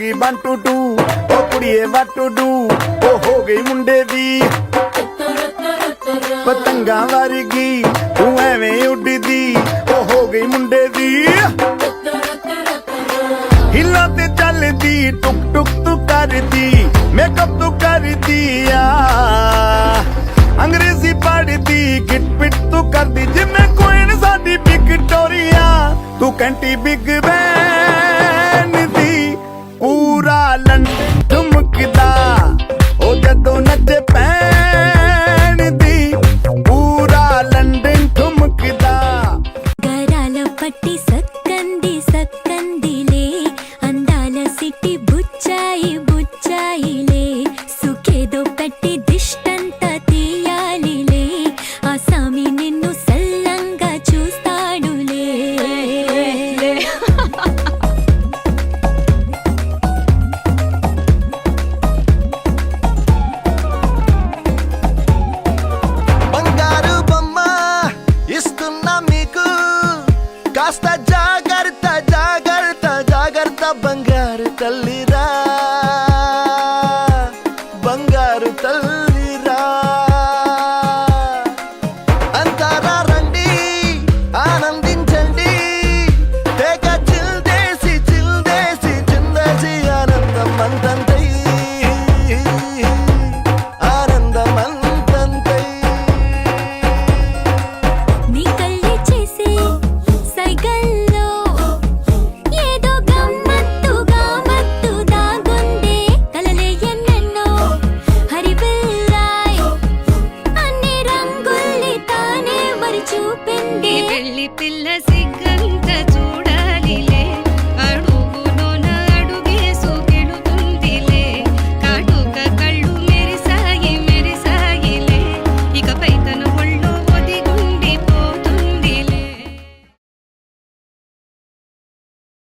ਗਈ 1 2 2 ਓ ਕੁੜੀਏ what to do ਓ ਹੋ ਗਈ ਮੁੰਡੇ ਦੀ ਪਤੰਗਾਂ ਵਰਗੀ ਤੂੰ ਐਵੇਂ ਉੱਡਦੀ ਓ ਹੋ ਗਈ ਮੁੰਡੇ ਦੀ ਹਿੱਲਾਂ ਤੇ ਚੱਲਦੀ ਟੁਕ ਟੁਕ ਤੂੰ ਕਰਦੀ ਮੇਕਅਪ ਤੂੰ ਕਰਦੀ ਆ ਅੰਗਰੇਜ਼ੀ ਪੜ੍ਹਦੀ ਗਿਟ ਪਿਟ ਤੂੰ ਕਰਦੀ ਜਿਵੇਂ ਕੁਈਨ ਸਾਡੀ ਵਿਕਟੋਰੀਆ ਤੂੰ ਕੰਟੀ ਬਿਗ ਬੈਨ